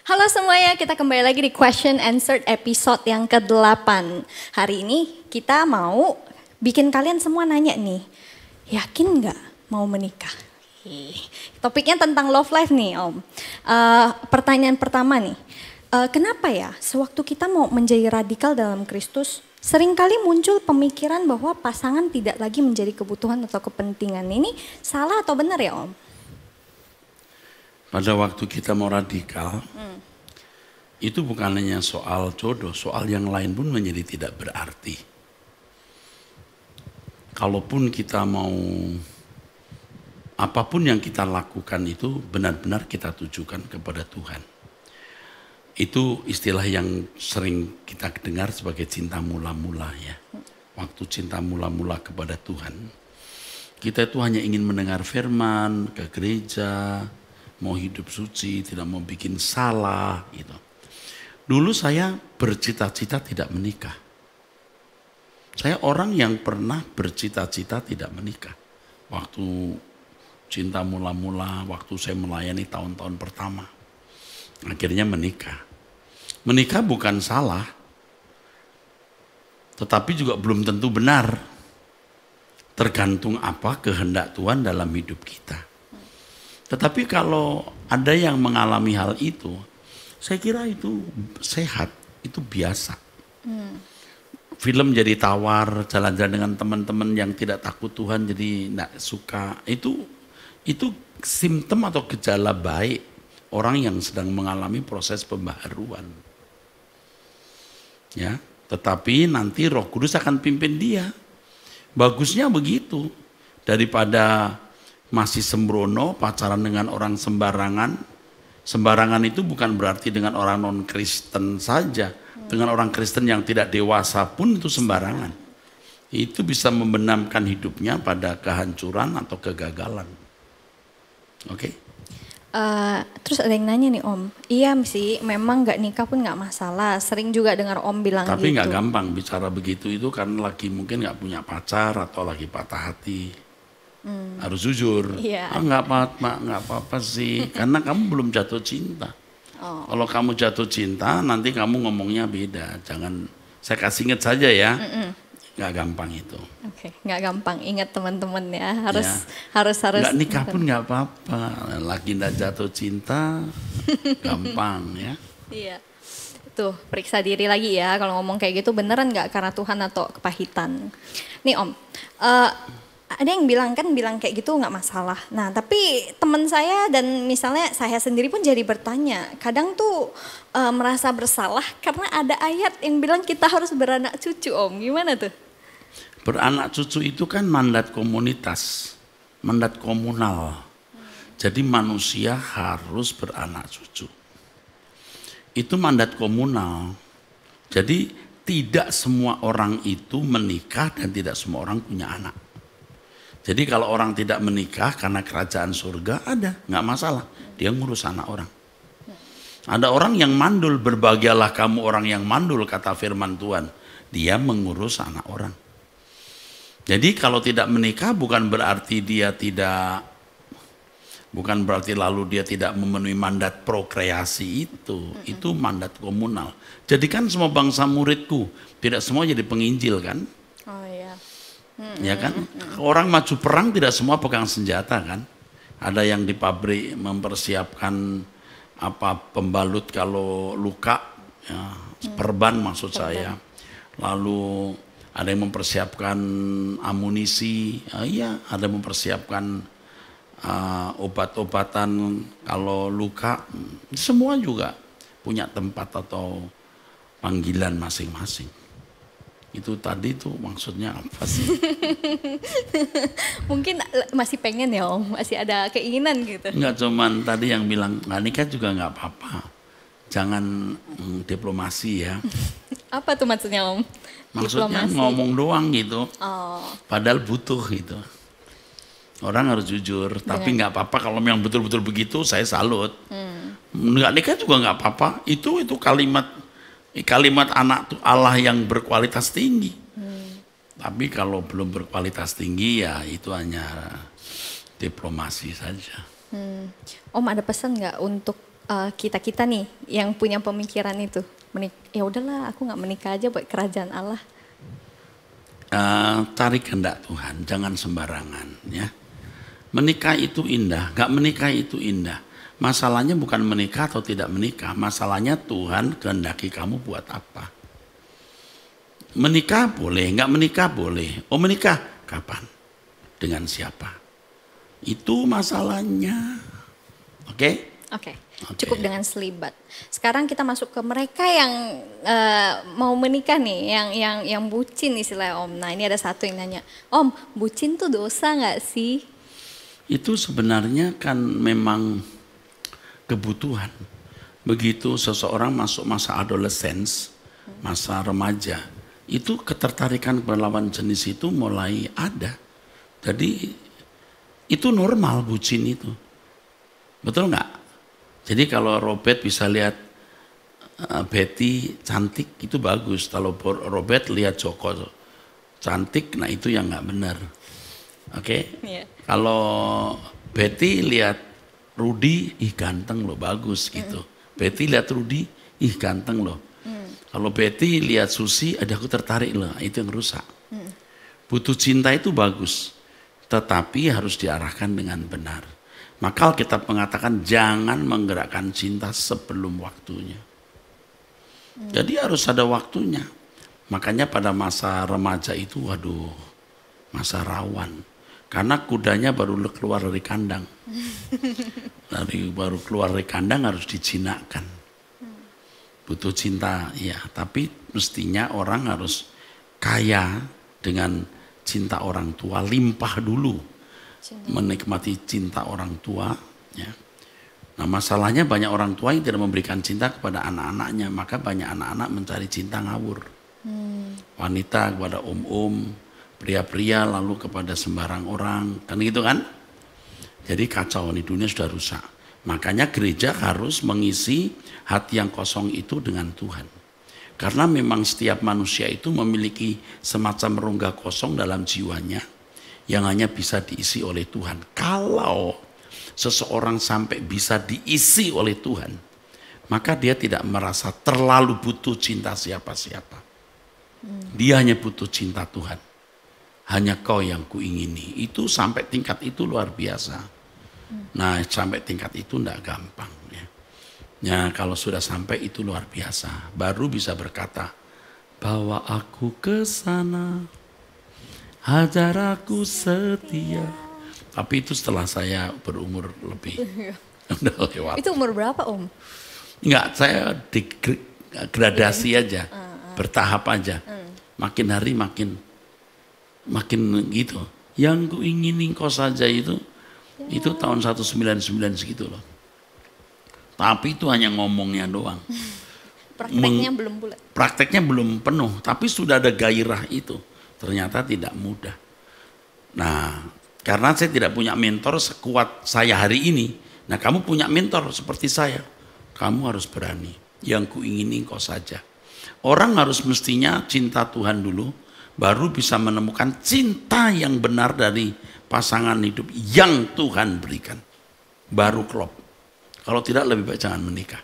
Halo semuanya, kita kembali lagi di Question Answer episode yang ke-8. Hari ini kita mau bikin kalian semua nanya nih, yakin nggak mau menikah? Topiknya tentang love life nih Om. Pertanyaan pertama nih, kenapa ya sewaktu kita mau menjadi radikal dalam Kristus, seringkali muncul pemikiran bahwa pasangan tidak lagi menjadi kebutuhan atau kepentingan. Ini salah atau benar ya Om? Pada waktu kita mau radikal, itu bukan hanya soal jodoh, soal yang lain pun menjadi tidak berarti. Kalaupun kita mau, apapun yang kita lakukan itu benar-benar kita tujukan kepada Tuhan. Itu istilah yang sering kita dengar sebagai cinta mula-mula ya. Waktu cinta mula-mula kepada Tuhan, kita itu hanya ingin mendengar firman, ke gereja, mau hidup suci, tidak mau bikin salah gitu. Dulu saya bercita-cita tidak menikah. Saya orang yang pernah bercita-cita tidak menikah. Waktu cinta mula-mula, waktu saya melayani tahun-tahun pertama. Akhirnya menikah. Menikah bukan salah, tetapi juga belum tentu benar. Tergantung apa kehendak Tuhan dalam hidup kita. Tetapi kalau ada yang mengalami hal itu, saya kira itu sehat, itu biasa. Film jadi tawar, jalan-jalan dengan teman-teman yang tidak takut Tuhan jadi tidak suka. Itu simptom atau gejala baik orang yang sedang mengalami proses pembaharuan. Ya, tetapi nanti Roh Kudus akan pimpin dia. Bagusnya begitu daripada masih sembrono, pacaran dengan orang sembarangan. Sembarangan itu bukan berarti dengan orang non-Kristen saja. Dengan orang Kristen yang tidak dewasa pun itu sembarangan. Itu bisa membenamkan hidupnya pada kehancuran atau kegagalan. Oke? Terus ada yang nanya nih Om, iya sih memang gak nikah pun gak masalah. Sering juga dengar Om bilang Tapi gitu. nggak gampang bicara begitu itu karena lagi mungkin nggak punya pacar atau lagi patah hati. Harus jujur, Iya. nggak apa-apa sih, karena kamu belum jatuh cinta. Kalau kamu jatuh cinta, nanti kamu ngomongnya beda. Jangan, saya kasih ingat saja ya, nggak gampang itu. Oke, nggak gampang. Ingat teman-teman ya, harus. Nggak nikah pun nggak apa-apa, lagi nggak jatuh cinta, gampang ya. Iya. Tuh, periksa diri lagi ya. Kalau ngomong kayak gitu beneran nggak karena Tuhan atau kepahitan. Nih Om, ada yang bilang kayak gitu nggak masalah. Nah tapi teman saya dan misalnya saya sendiri pun jadi bertanya. Kadang tuh merasa bersalah karena ada ayat yang bilang kita harus beranak cucu Om. Gimana tuh? Beranak cucu itu kan mandat komunitas, mandat komunal. Jadi manusia harus beranak cucu. Itu mandat komunal. Jadi tidak semua orang itu menikah dan tidak semua orang punya anak. Jadi kalau orang tidak menikah karena kerajaan surga ada, nggak masalah. Dia ngurus anak orang. Ada orang yang mandul, berbahagialah kamu orang yang mandul, kata firman Tuhan. Dia mengurus anak orang. Jadi kalau tidak menikah bukan berarti lalu dia tidak memenuhi mandat prokreasi itu. Itu mandat komunal. Jadikan semua bangsa muridku, tidak semua jadi penginjil kan? Oh iya. Ya kan, orang maju perang tidak semua pegang senjata kan. Ada yang di pabrik mempersiapkan pembalut kalau luka, ya, perban maksud saya. Lalu ada yang mempersiapkan amunisi, iya, ada yang mempersiapkan obat-obatan kalau luka. Semua juga punya tempat atau panggilan masing-masing. Itu tadi tuh maksudnya apa sih? Mungkin masih pengen ya Om, masih ada keinginan gitu. Enggak, cuman tadi yang bilang nggak nikah juga nggak apa-apa. Jangan diplomasi ya. Apa tuh maksudnya Om? Maksudnya Diplomasi. ngomong doang gitu. Oh. Padahal butuh gitu. Orang harus jujur, tapi nggak apa-apa kalau yang betul-betul begitu saya salut. Nggak nikah juga nggak apa-apa. Itu kalimat anak Allah yang berkualitas tinggi. Tapi kalau belum berkualitas tinggi ya itu hanya diplomasi saja. Om ada pesan nggak untuk kita-kita nih yang punya pemikiran itu, ya udahlah aku nggak menikah aja buat kerajaan Allah? Cari kehendak Tuhan, jangan sembarangan ya. Menikah itu indah, gak menikah itu indah. Masalahnya bukan menikah atau tidak menikah, masalahnya Tuhan kehendaki kamu buat apa. Menikah boleh, gak menikah boleh. Oh menikah, kapan? Dengan siapa? Itu masalahnya. Oke? Oke. Cukup dengan selibat. Sekarang kita masuk ke mereka yang mau menikah nih, yang bucin istilahnya Om. Nah ini ada satu yang nanya, Om, bucin tuh dosa nggak sih? Itu sebenarnya kan memang kebutuhan. Begitu seseorang masuk masa adolescence, masa remaja, itu ketertarikan kepada lawan jenis itu mulai ada. Jadi itu normal bucin itu. Betul nggak? Jadi kalau Robert bisa lihat Betty cantik itu bagus. Kalau Robert lihat Joko cantik, nah itu yang nggak benar. Oke? Yeah. Kalau Betty lihat Rudy, ih ganteng loh, bagus gitu. Betty lihat Rudy, ih ganteng loh. Kalau Betty lihat Susi, ada aku tertarik loh, itu yang rusak. Butuh cinta itu bagus, tetapi harus diarahkan dengan benar. Maka kita mengatakan jangan menggerakkan cinta sebelum waktunya. Jadi harus ada waktunya. Makanya pada masa remaja itu, waduh, masa rawan. Karena kudanya baru keluar dari kandang. Baru keluar dari kandang harus dijinakkan. Butuh cinta, ya. Tapi mestinya orang harus kaya dengan cinta orang tua, limpah dulu. Menikmati cinta orang tua, ya. Nah masalahnya banyak orang tua yang tidak memberikan cinta kepada anak-anaknya, maka banyak anak-anak mencari cinta ngawur. Wanita kepada om-om, pria-pria lalu kepada sembarang orang, kan gitu kan? Jadi kacau nih, dunia sudah rusak. Makanya gereja harus mengisi hati yang kosong itu dengan Tuhan. Karena memang setiap manusia itu memiliki semacam rongga kosong dalam jiwanya yang hanya bisa diisi oleh Tuhan. Kalau seseorang sampai bisa diisi oleh Tuhan, maka dia tidak merasa terlalu butuh cinta siapa-siapa. Dia hanya butuh cinta Tuhan. Hanya kau yang kuingini. Itu sampai tingkat itu luar biasa. Nah sampai tingkat itu tidak gampang. Ya, kalau sudah sampai itu luar biasa. Baru bisa berkata, bawa aku ke sana. Hajar aku setia. Tapi itu setelah saya berumur lebih. Udah lewat. Itu umur berapa Om? Enggak, saya gradasi aja. Bertahap aja. Makin hari makin gitu. Yang ku ingin kau saja itu tahun 1999 segitu loh. Tapi itu hanya ngomongnya doang. Prakteknya belum bulat. Prakteknya belum penuh, tapi sudah ada gairah itu. Ternyata tidak mudah. Nah, karena saya tidak punya mentor sekuat saya hari ini. Nah, kamu punya mentor seperti saya. Kamu harus berani. Yang kuingini kau saja. Orang harus mestinya cinta Tuhan dulu, baru bisa menemukan cinta yang benar dari pasangan hidup yang Tuhan berikan. Baru klop. Kalau tidak lebih baik jangan menikah.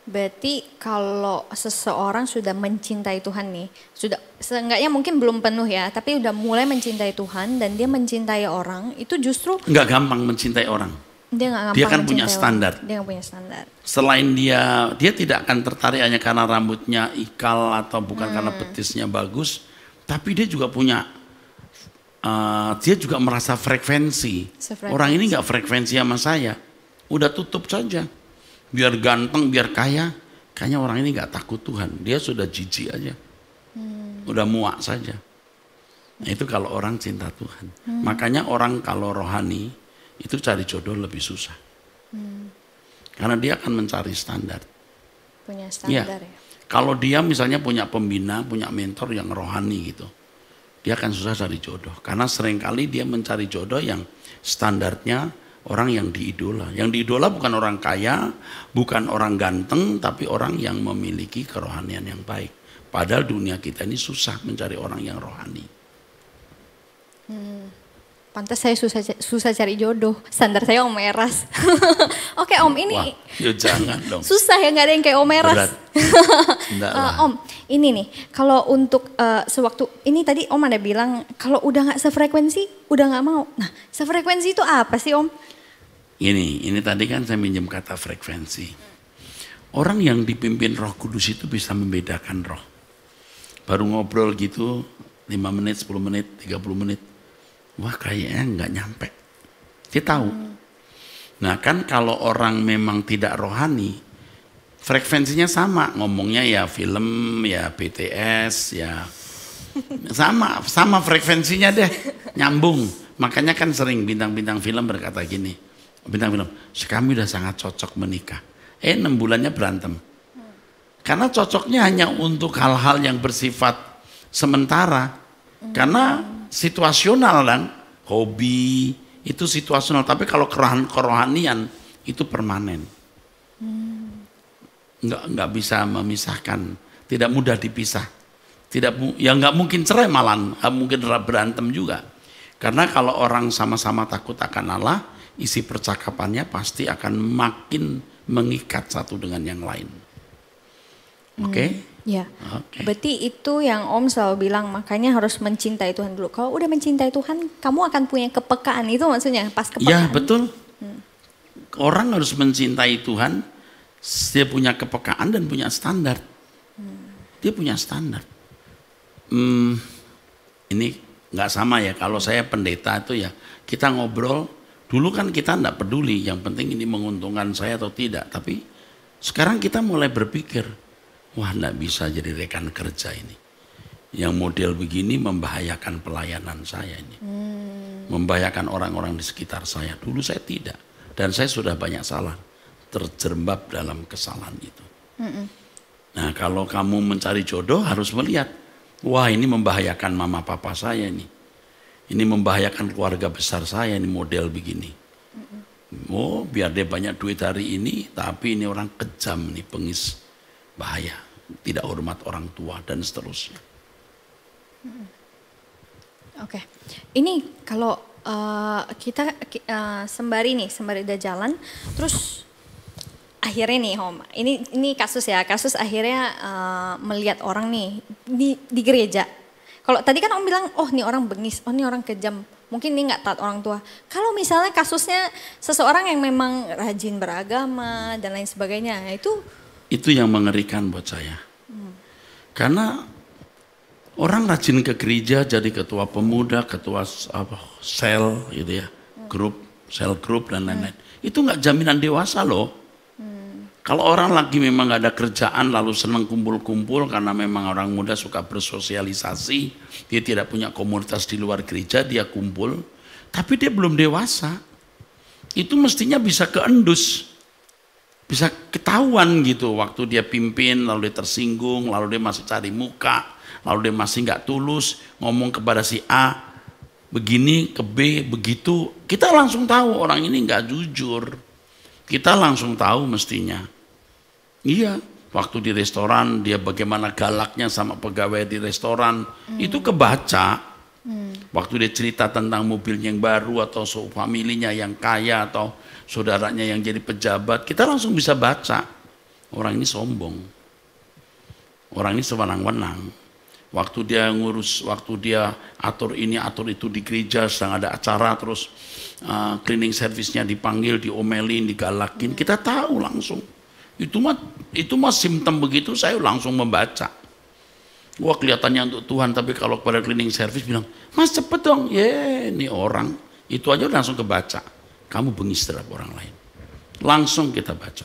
Berarti kalau seseorang sudah mencintai Tuhan nih, sudah seenggaknya mungkin belum penuh ya, tapi udah mulai mencintai Tuhan dan dia mencintai orang, itu justru nggak gampang mencintai orang. Dia kan punya standar. Dia punya standar. Selain dia tidak akan tertarik hanya karena rambutnya ikal atau bukan karena betisnya bagus, tapi dia juga punya, dia juga merasa frekuensi. Orang ini nggak frekuensi sama saya, udah tutup saja. Biar ganteng, biar kaya, kayaknya orang ini nggak takut Tuhan. Dia sudah jijik aja, udah muak saja. Nah itu kalau orang cinta Tuhan. Makanya orang kalau rohani itu cari jodoh lebih susah. Karena dia akan mencari standar. Punya standar ya. Kalau dia misalnya punya pembina, punya mentor yang rohani gitu, dia akan susah cari jodoh. Karena seringkali dia mencari jodoh yang standarnya orang yang diidola. Yang diidola bukan orang kaya, bukan orang ganteng, tapi orang yang memiliki kerohanian yang baik. Padahal dunia kita ini susah mencari orang yang rohani. pantas saya susah cari jodoh. Standar saya Om Eras. Oke Om, ini Wah, ya jangan dong. susah ya, nggak ada yang kayak Om Eras. Berat. Enggak lah. Om, ini nih, kalau untuk sewaktu ini tadi Om ada bilang kalau udah nggak sefrekuensi, udah nggak mau. Nah, sefrekuensi itu apa sih Om? Ini tadi kan saya minjem kata frekuensi. Orang yang dipimpin Roh Kudus itu bisa membedakan roh. Baru ngobrol gitu 5 menit, 10 menit, 30 menit. Wah kayaknya nggak nyampe. Dia tahu. Nah kan kalau orang memang tidak rohani, frekuensinya sama. Ngomongnya ya film, ya BTS, ya sama frekuensinya deh. Nyambung. Makanya kan sering bintang-bintang film berkata gini. Bintang film, kami udah sangat cocok menikah. 6 bulannya berantem. Karena cocoknya hanya untuk hal-hal yang bersifat sementara. Karena situasional kan, hobi itu situasional. Tapi kalau kerohanian itu permanen. Nggak bisa memisahkan, tidak mudah dipisah. Nggak mungkin cerai malah, nggak mungkin berantem juga. Karena kalau orang sama-sama takut akan Allah, isi percakapannya pasti akan makin mengikat satu dengan yang lain. Oke? Ya, Oke. berarti itu yang Om selalu bilang, makanya harus mencintai Tuhan dulu. Kalau udah mencintai Tuhan, kamu akan punya kepekaan, itu maksudnya pas kepekaan. Ya betul. Orang harus mencintai Tuhan, dia punya kepekaan dan punya standar. Dia punya standar. Ini nggak sama ya, kalau saya pendeta itu ya, kita ngobrol, dulu kan kita nggak peduli, yang penting ini menguntungkan saya atau tidak. Tapi sekarang kita mulai berpikir, wah nggak bisa jadi rekan kerja ini. Yang model begini membahayakan pelayanan saya ini. Membahayakan orang-orang di sekitar saya. Dulu saya tidak. Dan saya sudah banyak salah. Terjerembab dalam kesalahan itu. Nah kalau kamu mencari jodoh harus melihat. Wah ini membahayakan mama papa saya ini. Ini membahayakan keluarga besar saya ini model begini. Oh biar dia banyak duit hari ini. Tapi ini orang kejam nih, pengis. Bahaya. Tidak hormat orang tua dan seterusnya. Oke, ini kalau kita sembari udah jalan, terus akhirnya nih Om, ini kasus akhirnya melihat orang nih di gereja. Kalau tadi kan Om bilang, oh ini orang bengis, oh ini orang kejam, mungkin ini nggak taat orang tua. Kalau misalnya kasusnya seseorang yang memang rajin beragama dan lain sebagainya, itu yang mengerikan buat saya. Karena orang rajin ke gereja jadi ketua pemuda, ketua sel gitu ya, sel grup dan lain-lain. Itu nggak jaminan dewasa loh. Kalau orang lagi memang nggak ada kerjaan lalu senang kumpul-kumpul karena memang orang muda suka bersosialisasi, dia tidak punya komunitas di luar gereja, dia kumpul, tapi dia belum dewasa. Itu mestinya bisa keendus. Bisa ketahuan gitu waktu dia pimpin, lalu dia tersinggung, lalu dia masih cari muka, lalu dia masih nggak tulus, ngomong kepada si A begini, ke B begitu, kita langsung tahu orang ini nggak jujur. Kita langsung tahu mestinya. Iya, waktu di restoran dia bagaimana galaknya sama pegawai di restoran, itu kebaca. Waktu dia cerita tentang mobilnya yang baru atau familinya yang kaya atau saudaranya yang jadi pejabat, kita langsung bisa baca. Orang ini sombong. Orang ini sewenang-wenang. Waktu dia ngurus, waktu dia atur ini, atur itu di gereja, sedang ada acara, terus cleaning service-nya dipanggil, diomelin, digalakin, kita tahu langsung. Itu mah simptom begitu, saya langsung membaca. Wah kelihatannya untuk Tuhan, tapi kalau pada cleaning service bilang, mas cepet dong, ini orang. Itu aja langsung kebaca. Kamu bengis terhadap orang lain. Langsung kita baca.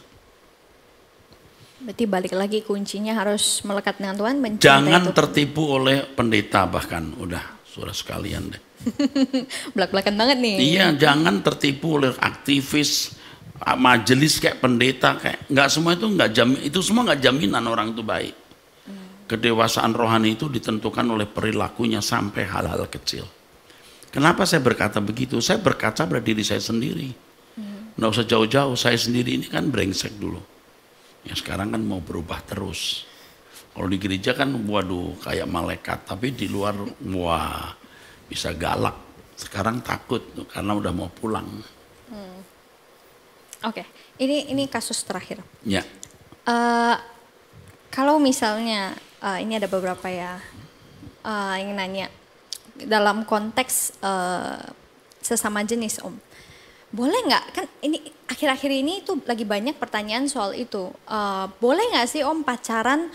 berarti balik lagi kuncinya harus melekat dengan Tuhan. Jangan tertipu oleh pendeta bahkan. Udah, saudara sekalian deh. Belak-belakan banget nih. Iya, jangan tertipu oleh aktivis, majelis kayak pendeta kayak. Nggak semua itu nggak jamin. Itu semua nggak jaminan orang itu baik. Kedewasaan rohani itu ditentukan oleh perilakunya sampai hal-hal kecil. Kenapa saya berkata begitu? Saya berkaca pada diri saya sendiri. Nggak usah jauh-jauh, saya sendiri ini kan brengsek dulu. Ya sekarang kan mau berubah terus. Kalau di gereja kan waduh kayak malaikat, tapi di luar wah bisa galak. Sekarang takut karena udah mau pulang. Oke, ini kasus terakhir. Ya. Kalau misalnya ini ada beberapa ya yang nanya dalam konteks sesama jenis Om, boleh nggak, kan ini akhir-akhir ini tuh lagi banyak pertanyaan soal itu, boleh nggak sih Om pacaran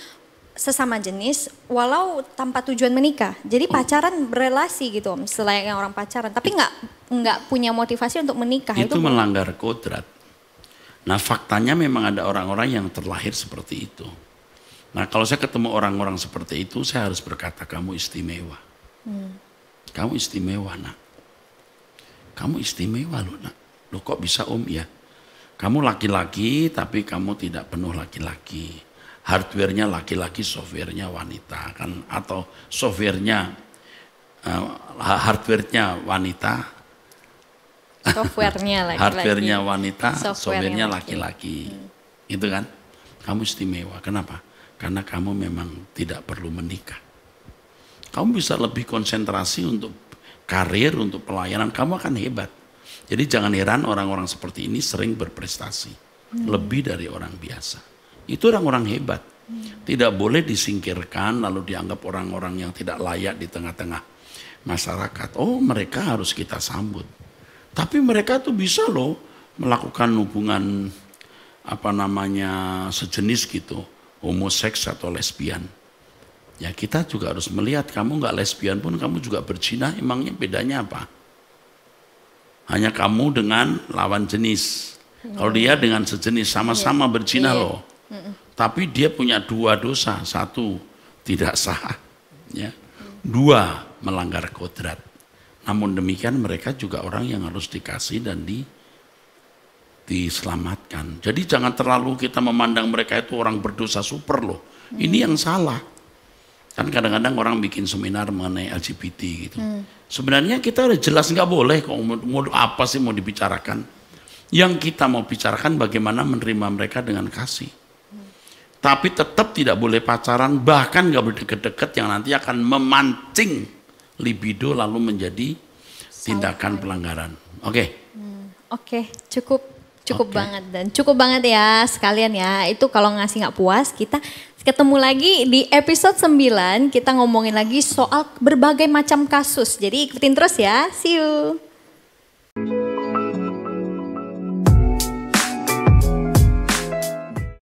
sesama jenis walau tanpa tujuan menikah, jadi pacaran berelasi gitu Om, selayaknya orang pacaran, tapi nggak punya motivasi untuk menikah. Itu melanggar kodrat. Nah faktanya memang ada orang-orang yang terlahir seperti itu. Nah kalau saya ketemu orang-orang seperti itu, saya harus berkata kamu istimewa. Kamu istimewa nak. Kamu istimewa loh nak. Loh kok bisa Om ya? Kamu laki-laki tapi kamu tidak penuh laki-laki. Hardware-nya laki-laki, software-nya wanita kan, atau software-nya hardware-nya wanita. Software-nya laki-laki. Hardware-nya wanita, software-nya laki-laki. Itu kan? Kamu istimewa. Kenapa? Karena kamu memang tidak perlu menikah. Kamu bisa lebih konsentrasi untuk karir, untuk pelayanan, kamu akan hebat. Jadi jangan heran orang-orang seperti ini sering berprestasi. Lebih dari orang biasa. Itu orang-orang hebat. Tidak boleh disingkirkan lalu dianggap orang-orang yang tidak layak di tengah-tengah masyarakat. Oh mereka harus kita sambut. Tapi mereka tuh bisa loh melakukan hubungan sejenis gitu. Homoseks atau lesbian. Ya kita juga harus melihat, kamu nggak lesbian pun kamu juga berzina, emangnya bedanya apa? Hanya kamu dengan lawan jenis. Kalau dia dengan sejenis sama-sama berzina loh. Tapi dia punya dua dosa, satu tidak sah, ya. Dua melanggar kodrat. Namun demikian mereka juga orang yang harus dikasih dan diselamatkan. Jadi jangan terlalu kita memandang mereka itu orang berdosa super loh. Ini yang salah. Kan kadang-kadang orang bikin seminar mengenai LGBT gitu. Sebenarnya kita udah jelas nggak boleh kok, mau apa sih mau dibicarakan. Yang kita mau bicarakan bagaimana menerima mereka dengan kasih. Tapi tetap tidak boleh pacaran, bahkan nggak boleh deket-deket yang nanti akan memancing libido lalu menjadi tindakan pelanggaran. Oke. Oke, cukup banget dan cukup banget ya sekalian ya. Itu kalau ngasih nggak puas, kita ketemu lagi di episode 9, kita ngomongin lagi soal berbagai macam kasus. Jadi ikutin terus ya. See you.